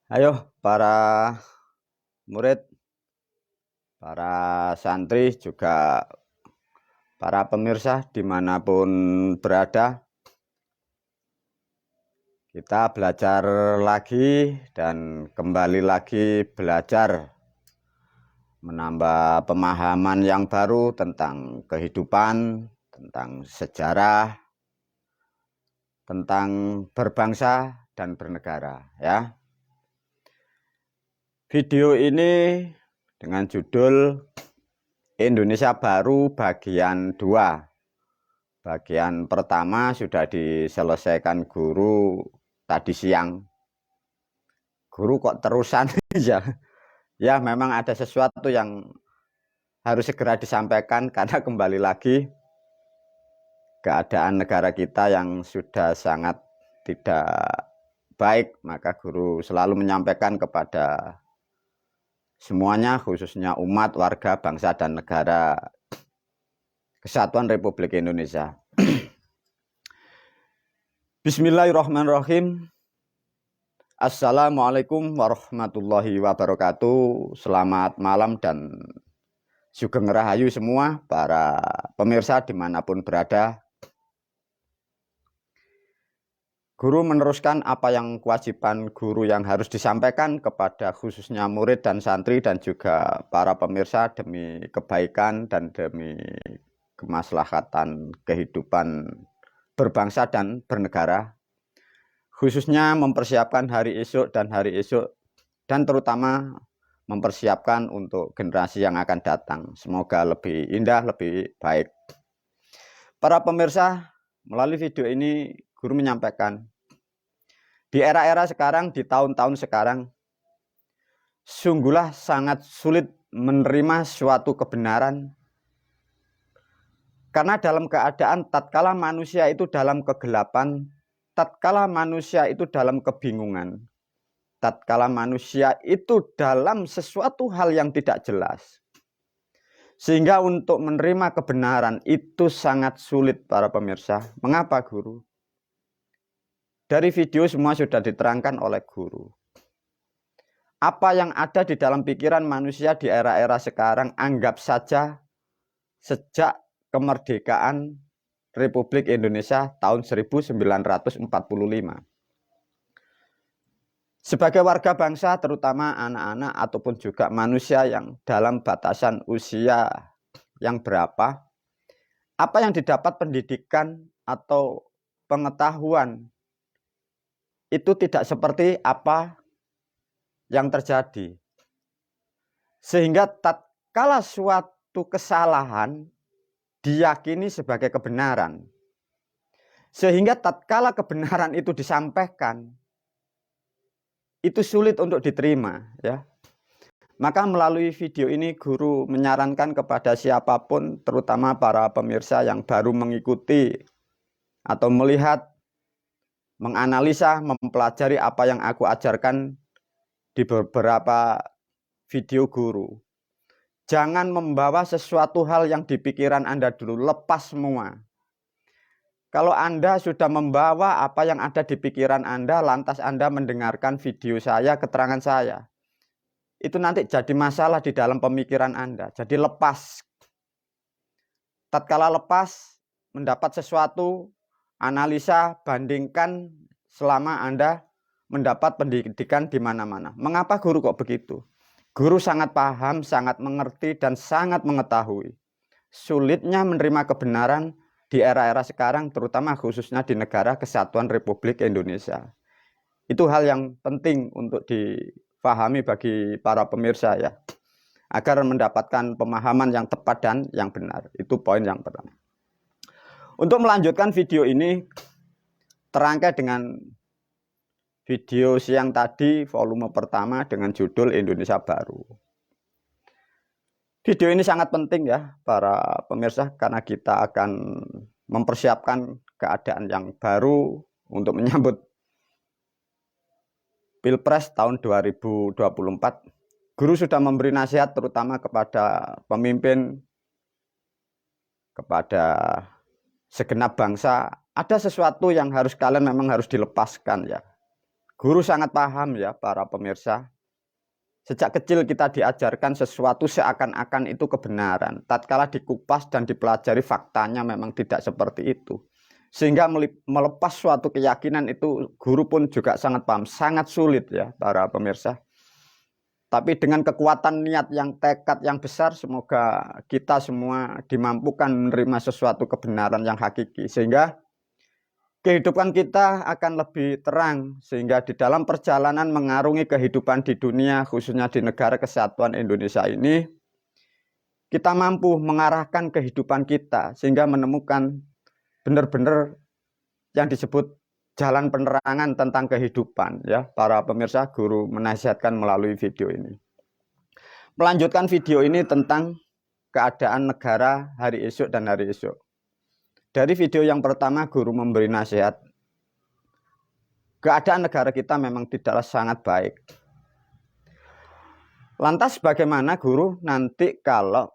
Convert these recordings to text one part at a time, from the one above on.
Ayo para murid, para santri, juga para pemirsa dimanapun berada, kita belajar lagi dan kembali lagi belajar menambah pemahaman yang baru tentang kehidupan, tentang sejarah, tentang berbangsa dan bernegara, ya. Video ini dengan judul Indonesia Baru bagian 2. Bagian pertama sudah diselesaikan guru tadi siang. Guru kok terusan ya. Ya, memang ada sesuatu yang harus segera disampaikan karena kembali lagi keadaan negara kita yang sudah sangat tidak baik, maka guru selalu menyampaikan kepada semuanya, khususnya umat, warga, bangsa, dan negara Kesatuan Republik Indonesia. Bismillahirrahmanirrahim. Assalamualaikum warahmatullahi wabarakatuh. Selamat malam dan sugeng rahayu semua para pemirsa dimanapun berada. Guru meneruskan apa yang kewajiban guru yang harus disampaikan kepada khususnya murid dan santri dan juga para pemirsa demi kebaikan dan demi kemaslahatan kehidupan berbangsa dan bernegara, khususnya mempersiapkan hari esok dan terutama mempersiapkan untuk generasi yang akan datang. Semoga lebih indah, lebih baik. Para pemirsa, melalui video ini guru menyampaikan, di era-era sekarang, di tahun-tahun sekarang, sungguhlah sangat sulit menerima suatu kebenaran. Karena dalam keadaan tatkala manusia itu dalam kegelapan, tatkala manusia itu dalam kebingungan, tatkala manusia itu dalam sesuatu hal yang tidak jelas, sehingga untuk menerima kebenaran itu sangat sulit para pemirsa. Mengapa guru? Dari video semua sudah diterangkan oleh guru. Apa yang ada di dalam pikiran manusia di era-era sekarang, anggap saja sejak kemerdekaan Republik Indonesia tahun 1945. Sebagai warga bangsa, terutama anak-anak ataupun juga manusia yang dalam batasan usia yang berapa, apa yang didapat pendidikan atau pengetahuan itu tidak seperti apa yang terjadi. Sehingga tatkala suatu kesalahan diyakini sebagai kebenaran. Sehingga tatkala kebenaran itu disampaikan, itu sulit untuk diterima, ya. Maka melalui video ini guru menyarankan kepada siapapun, terutama para pemirsa yang baru mengikuti atau melihat, menganalisa, mempelajari apa yang aku ajarkan di beberapa video guru. Jangan membawa sesuatu hal yang di pikiran Anda dulu, lepas semua. Kalau Anda sudah membawa apa yang ada di pikiran Anda, lantas Anda mendengarkan video saya, keterangan saya, itu nanti jadi masalah di dalam pemikiran Anda. Jadi lepas. Tatkala lepas, mendapat sesuatu, analisa, bandingkan selama Anda mendapat pendidikan di mana-mana. Mengapa guru kok begitu? Guru sangat paham, sangat mengerti, dan sangat mengetahui sulitnya menerima kebenaran di era-era sekarang, terutama khususnya di negara Kesatuan Republik Indonesia. Itu hal yang penting untuk dipahami bagi para pemirsa, ya, agar mendapatkan pemahaman yang tepat dan yang benar. Itu poin yang pertama. Untuk melanjutkan video ini, terangkai dengan video siang tadi volume pertama dengan judul Indonesia Baru. Video ini sangat penting, ya, para pemirsa, karena kita akan mempersiapkan keadaan yang baru untuk menyambut Pilpres tahun 2024. Guru sudah memberi nasihat terutama kepada pemimpin, kepada segenap bangsa. Ada sesuatu yang harus kalian memang harus dilepaskan, ya. Guru sangat paham ya para pemirsa. Sejak kecil kita diajarkan sesuatu seakan-akan itu kebenaran. Tatkala dikupas dan dipelajari faktanya memang tidak seperti itu. Sehingga melepas suatu keyakinan itu guru pun juga sangat paham. Sangat sulit ya para pemirsa. Tapi dengan kekuatan niat yang tekad yang besar, semoga kita semua dimampukan menerima sesuatu kebenaran yang hakiki. Sehingga kehidupan kita akan lebih terang. Sehingga di dalam perjalanan mengarungi kehidupan di dunia, khususnya di negara kesatuan Indonesia ini, kita mampu mengarahkan kehidupan kita. Sehingga menemukan benar-benar yang disebut jalan penerangan tentang kehidupan ya para pemirsa. Guru menasihatkan melalui video ini. Melanjutkan video ini tentang keadaan negara hari esok dan hari esok. Dari video yang pertama guru memberi nasihat. Keadaan negara kita memang tidaklah sangat baik. Lantas bagaimana guru nanti kalau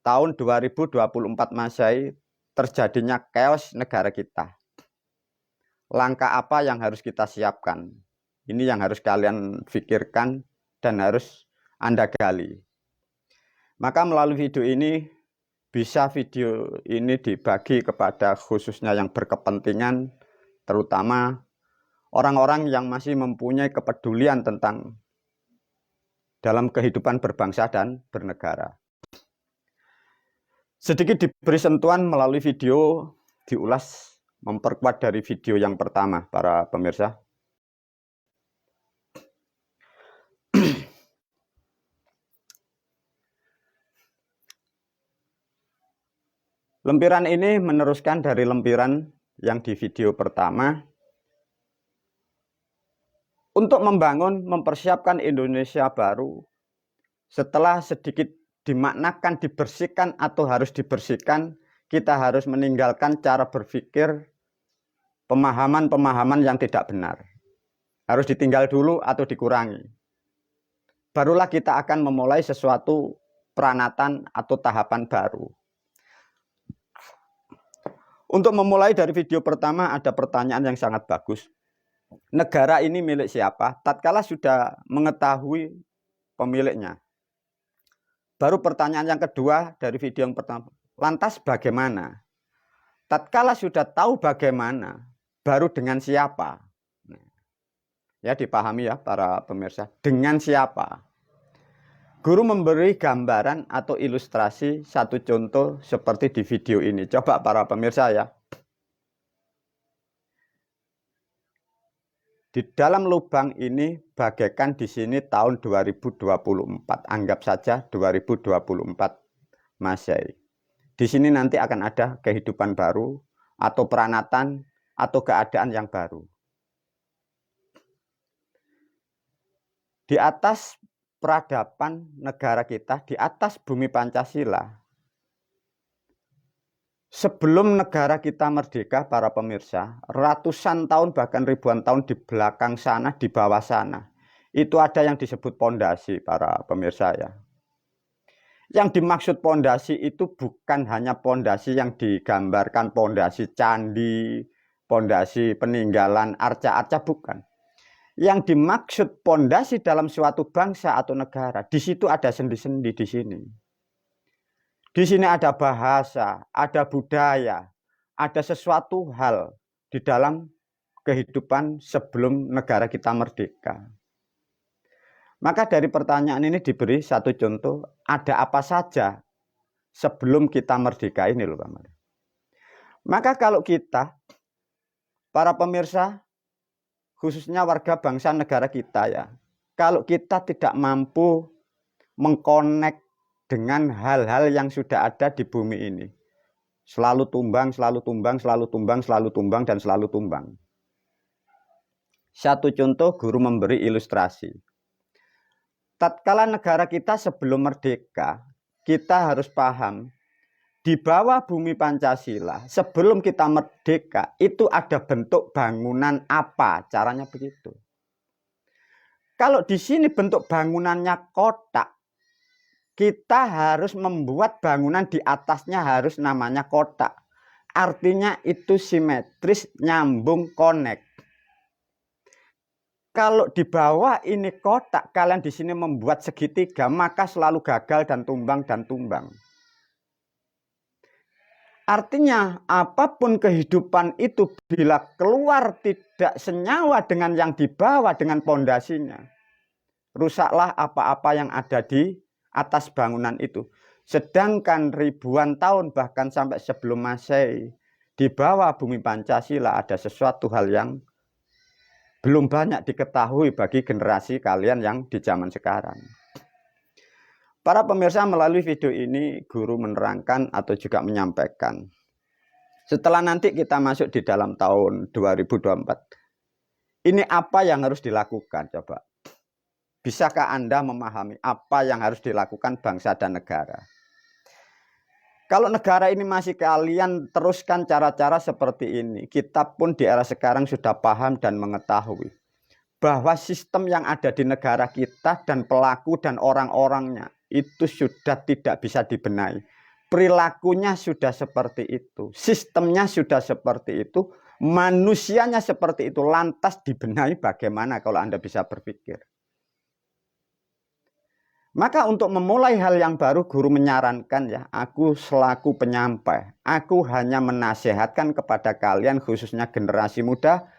tahun 2024 Masehi terjadinya chaos negara kita? Langkah apa yang harus kita siapkan? Ini yang harus kalian pikirkan dan harus Anda gali. Maka melalui video ini, bisa video ini dibagi kepada khususnya yang berkepentingan, terutama orang-orang yang masih mempunyai kepedulian tentang dalam kehidupan berbangsa dan bernegara. Sedikit diberi sentuhan melalui video, diulas memperkuat dari video yang pertama, para pemirsa. Lempiran ini meneruskan dari lempiran yang di video pertama untuk membangun, mempersiapkan Indonesia baru setelah sedikit dimaknakan dibersihkan atau harus dibersihkan, kita harus meninggalkan cara berpikir pemahaman-pemahaman yang tidak benar. Harus ditinggal dulu atau dikurangi. Barulah kita akan memulai sesuatu peranatan atau tahapan baru. Untuk memulai dari video pertama ada pertanyaan yang sangat bagus. Negara ini milik siapa? Tatkala sudah mengetahui pemiliknya. Baru pertanyaan yang kedua dari video yang pertama. Lantas bagaimana? Tatkala sudah tahu bagaimana, baru dengan siapa? Ya dipahami ya para pemirsa. Dengan siapa? Guru memberi gambaran atau ilustrasi satu contoh seperti di video ini. Coba para pemirsa ya. Di dalam lubang ini bagaikan di sini tahun 2024. Anggap saja 2024 Masehi. Di sini nanti akan ada kehidupan baru atau peranatan atau keadaan yang baru. Di atas peradaban negara kita, di atas bumi Pancasila, sebelum negara kita merdeka, para pemirsa, ratusan tahun bahkan ribuan tahun di belakang sana, di bawah sana, itu ada yang disebut pondasi, para pemirsa ya. Yang dimaksud pondasi itu bukan hanya pondasi yang digambarkan pondasi candi, pondasi peninggalan arca-arca, bukan. Yang dimaksud pondasi dalam suatu bangsa atau negara, di situ ada sendi-sendi di sini. Di sini ada bahasa, ada budaya, ada sesuatu hal di dalam kehidupan sebelum negara kita merdeka. Maka dari pertanyaan ini diberi satu contoh, ada apa saja sebelum kita merdeka ini loh, Pak. Maka kalau kita, para pemirsa, khususnya warga bangsa negara kita ya, kalau kita tidak mampu mengkonek dengan hal-hal yang sudah ada di bumi ini, selalu tumbang, selalu tumbang, selalu tumbang, selalu tumbang, dan selalu tumbang. Satu contoh guru memberi ilustrasi. Tatkala negara kita sebelum merdeka, kita harus paham, di bawah bumi Pancasila, sebelum kita merdeka, itu ada bentuk bangunan apa? Caranya begitu. Kalau di sini bentuk bangunannya kotak, kita harus membuat bangunan di atasnya harus namanya kotak. Artinya itu simetris, nyambung, connect. Kalau di bawah ini kotak, kalian di sini membuat segitiga, maka selalu gagal dan tumbang dan tumbang. Artinya apapun kehidupan itu bila keluar tidak senyawa dengan yang di bawah, dengan pondasinya, rusaklah apa-apa yang ada di atas bangunan itu. Sedangkan ribuan tahun bahkan sampai sebelum Masehi, di bawah bumi Pancasila ada sesuatu hal yang belum banyak diketahui bagi generasi kalian yang di zaman sekarang. Para pemirsa, melalui video ini guru menerangkan atau juga menyampaikan, setelah nanti kita masuk di dalam tahun 2024, ini apa yang harus dilakukan? Coba, bisakah Anda memahami apa yang harus dilakukan bangsa dan negara? Kalau negara ini masih kalian teruskan cara-cara seperti ini, kita pun di era sekarang sudah paham dan mengetahui bahwa sistem yang ada di negara kita dan pelaku dan orang-orangnya itu sudah tidak bisa dibenahi. Perilakunya sudah seperti itu, sistemnya sudah seperti itu, manusianya seperti itu. Lantas dibenahi bagaimana kalau Anda bisa berpikir? Maka untuk memulai hal yang baru, guru menyarankan, ya, aku selaku penyampai, aku hanya menasehatkan kepada kalian, khususnya generasi muda,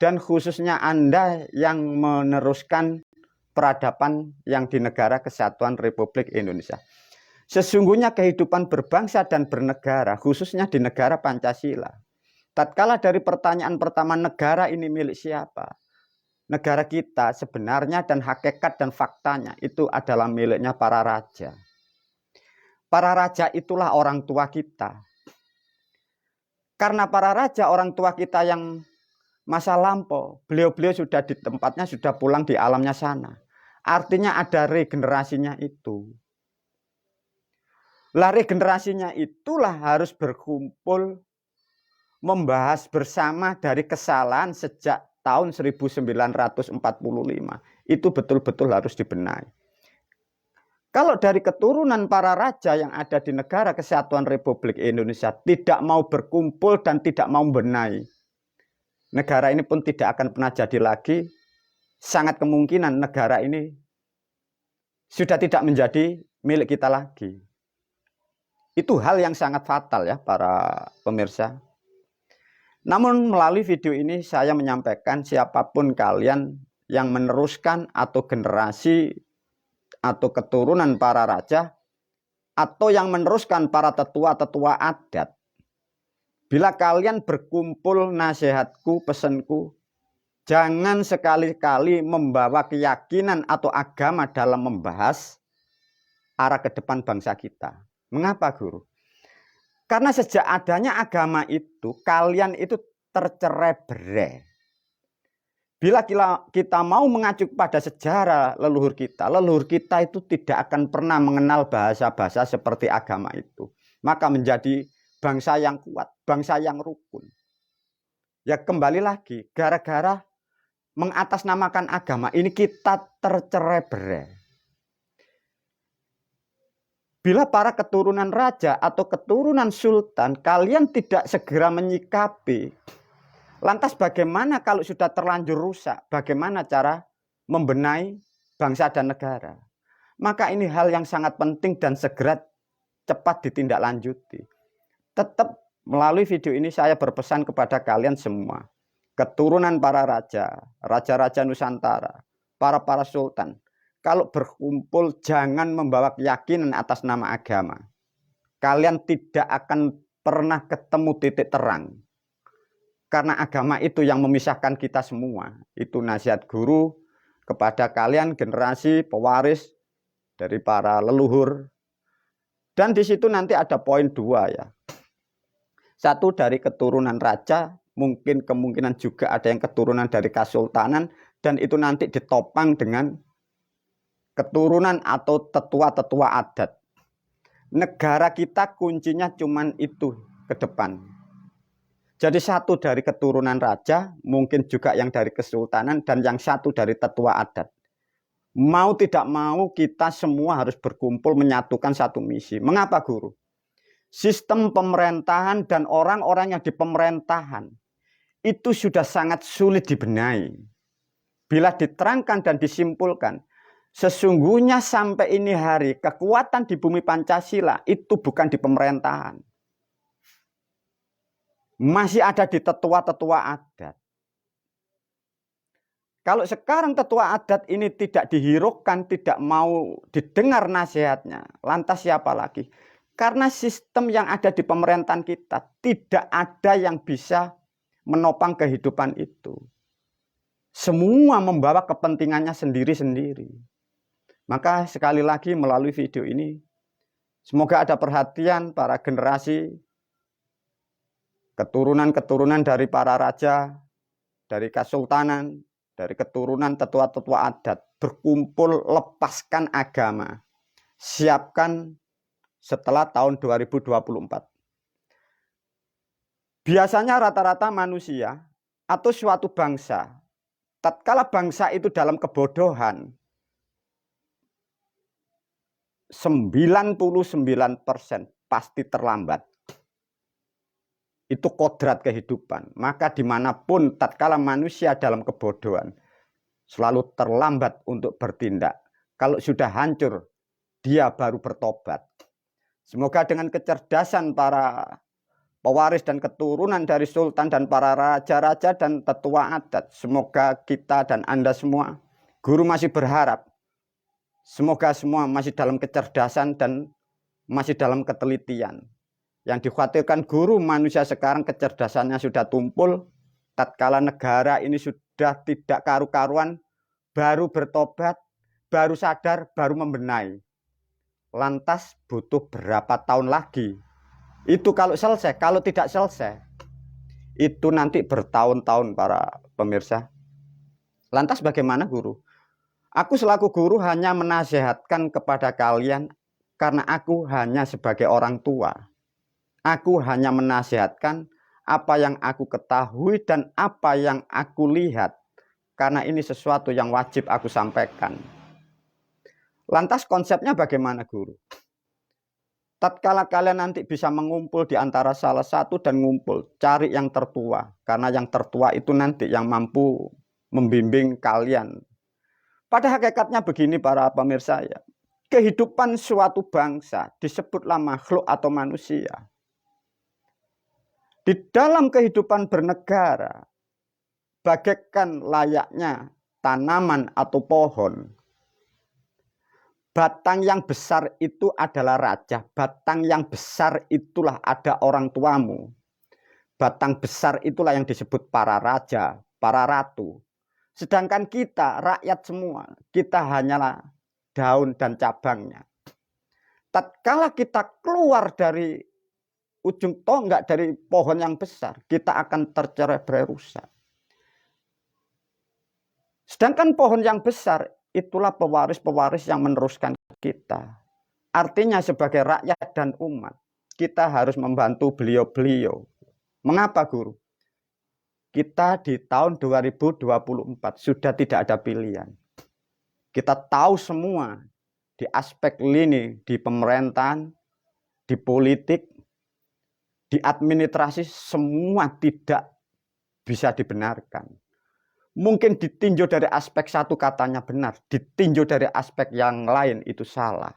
dan khususnya Anda yang meneruskan peradaban yang di negara Kesatuan Republik Indonesia. Sesungguhnya kehidupan berbangsa dan bernegara, khususnya di negara Pancasila, tatkala dari pertanyaan pertama, negara ini milik siapa? Negara kita sebenarnya dan hakikat dan faktanya itu adalah miliknya para raja. Para raja itulah orang tua kita. Karena para raja orang tua kita yang masa lampau, beliau-beliau sudah di tempatnya, sudah pulang di alamnya sana. Artinya ada regenerasinya itu. Lah regenerasinya itulah harus berkumpul, membahas bersama dari kesalahan sejak tahun 1945. Itu betul-betul harus dibenahi. Kalau dari keturunan para raja yang ada di negara Kesatuan Republik Indonesia tidak mau berkumpul dan tidak mau membenahi, negara ini pun tidak akan pernah jadi lagi. Sangat kemungkinan negara ini sudah tidak menjadi milik kita lagi. Itu hal yang sangat fatal, ya para pemirsa. Namun melalui video ini saya menyampaikan, siapapun kalian yang meneruskan atau generasi atau keturunan para raja, atau yang meneruskan para tetua-tetua adat, bila kalian berkumpul, nasihatku, pesanku, jangan sekali-kali membawa keyakinan atau agama dalam membahas arah ke depan bangsa kita. Mengapa, guru? Karena sejak adanya agama itu, kalian itu tercerai-berai. Bila kita mau mengacu pada sejarah leluhur kita itu tidak akan pernah mengenal bahasa-bahasa seperti agama itu. Maka menjadi bangsa yang kuat, bangsa yang rukun. Ya kembali lagi, gara-gara mengatasnamakan agama ini kita tercerai-berai. Bila para keturunan raja atau keturunan sultan, kalian tidak segera menyikapi, lantas bagaimana kalau sudah terlanjur rusak? Bagaimana cara membenahi bangsa dan negara? Maka ini hal yang sangat penting dan segera cepat ditindaklanjuti. Tetap melalui video ini saya berpesan kepada kalian semua, keturunan para raja, raja-raja Nusantara, para sultan, kalau berkumpul jangan membawa keyakinan atas nama agama. Kalian tidak akan pernah ketemu titik terang. Karena agama itu yang memisahkan kita semua. Itu nasihat guru kepada kalian generasi pewaris dari para leluhur. Dan di situ nanti ada poin 2, ya. Satu dari keturunan raja, mungkin kemungkinan juga ada yang keturunan dari kesultanan, dan itu nanti ditopang dengan keturunan atau tetua-tetua adat. Negara kita kuncinya cuman itu ke depan. Jadi satu dari keturunan raja, mungkin juga yang dari kesultanan, dan yang satu dari tetua adat. Mau tidak mau kita semua harus berkumpul menyatukan satu misi. Mengapa, guru? Sistem pemerintahan dan orang-orang yang di pemerintahan itu sudah sangat sulit dibenahi. bila diterangkan dan disimpulkan, sesungguhnya sampai ini hari kekuatan di bumi Pancasila itu bukan di pemerintahan. Masih ada di tetua-tetua adat. Kalau sekarang tetua adat ini tidak dihiraukan, tidak mau didengar nasihatnya, lantas siapa lagi? Karena sistem yang ada di pemerintahan kita tidak ada yang bisa menopang kehidupan itu. Semua membawa kepentingannya sendiri-sendiri. Maka sekali lagi melalui video ini, semoga ada perhatian para generasi, keturunan-keturunan dari para raja, dari kesultanan, dari keturunan tetua-tetua adat, berkumpul lepaskan agama. Siapkan setelah tahun 2024. Biasanya rata-rata manusia atau suatu bangsa, tatkala bangsa itu dalam kebodohan, 99% pasti terlambat. Itu kodrat kehidupan. Maka dimanapun tatkala manusia dalam kebodohan, selalu terlambat untuk bertindak. Kalau sudah hancur, dia baru bertobat. Semoga dengan kecerdasan para pewaris dan keturunan dari sultan dan para raja-raja dan tetua adat, semoga kita dan Anda semua, guru masih berharap, semoga semua masih dalam kecerdasan dan masih dalam ketelitian. Yang dikhawatirkan guru manusia sekarang kecerdasannya sudah tumpul, tatkala negara ini sudah tidak karu-karuan, baru bertobat, baru sadar, baru membenahi. Lantas butuh berapa tahun lagi? Itu kalau selesai, kalau tidak selesai, itu nanti bertahun-tahun para pemirsa. Lantas bagaimana guru? Aku selaku guru hanya menasihatkan kepada kalian karena aku hanya sebagai orang tua. Aku hanya menasihatkan apa yang aku ketahui dan apa yang aku lihat. Karena ini sesuatu yang wajib aku sampaikan. Lantas konsepnya bagaimana guru? Tatkala kalian nanti bisa mengumpul di antara salah satu dan ngumpul, cari yang tertua. Karena yang tertua itu nanti yang mampu membimbing kalian. Pada hakikatnya begini para pemirsa ya. Kehidupan suatu bangsa disebutlah makhluk atau manusia. Di dalam kehidupan bernegara, bagaikan layaknya tanaman atau pohon. Batang yang besar itu adalah raja. Batang yang besar itulah ada orang tuamu. Batang besar itulah yang disebut para raja, para ratu. Sedangkan kita, rakyat semua, kita hanyalah daun dan cabangnya. Tatkala kita keluar dari ujung tonggak dari pohon yang besar, kita akan tercerai-berai rusak. Sedangkan pohon yang besar, itulah pewaris-pewaris yang meneruskan kita. Artinya sebagai rakyat dan umat, kita harus membantu beliau-beliau. Mengapa guru? Kita di tahun 2024 sudah tidak ada pilihan. Kita tahu semua di aspek lini, di pemerintahan, di politik, di administrasi, semua tidak bisa dibenarkan. Mungkin ditinjau dari aspek satu katanya benar, ditinjau dari aspek yang lain itu salah.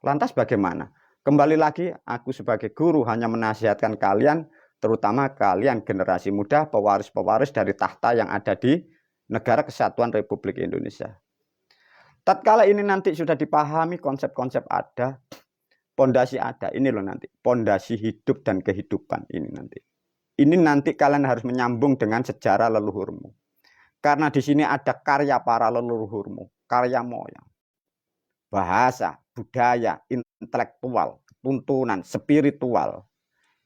Lantas bagaimana? Kembali lagi, aku sebagai guru hanya menasihatkan kalian, terutama kalian generasi muda, pewaris-pewaris dari tahta yang ada di Negara Kesatuan Republik Indonesia. Tatkala ini nanti sudah dipahami, konsep-konsep ada, pondasi ada, ini loh nanti, pondasi hidup dan kehidupan ini nanti. Ini nanti kalian harus menyambung dengan sejarah leluhurmu. Karena di sini ada karya para leluhurmu, karya moyang. Bahasa, budaya, intelektual, tuntunan, spiritual.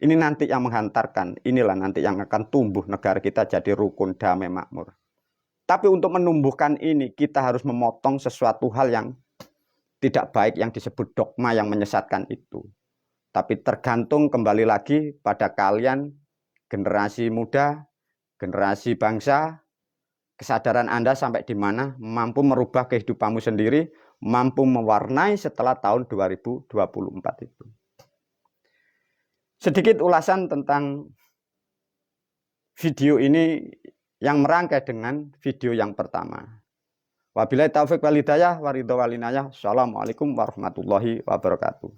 Ini nanti yang menghantarkan, inilah nanti yang akan tumbuh negara kita jadi rukun, damai, makmur. Tapi untuk menumbuhkan ini, kita harus memotong sesuatu hal yang tidak baik yang disebut dogma yang menyesatkan itu. Tapi tergantung kembali lagi pada kalian, generasi muda, generasi bangsa, kesadaran Anda sampai di mana, mampu merubah kehidupanmu sendiri, mampu mewarnai setelah tahun 2024 itu. Sedikit ulasan tentang video ini yang merangkai dengan video yang pertama. Wabillahi taufiq wal hidayah wa ridho wal inayah. Assalamualaikum warahmatullahi wabarakatuh.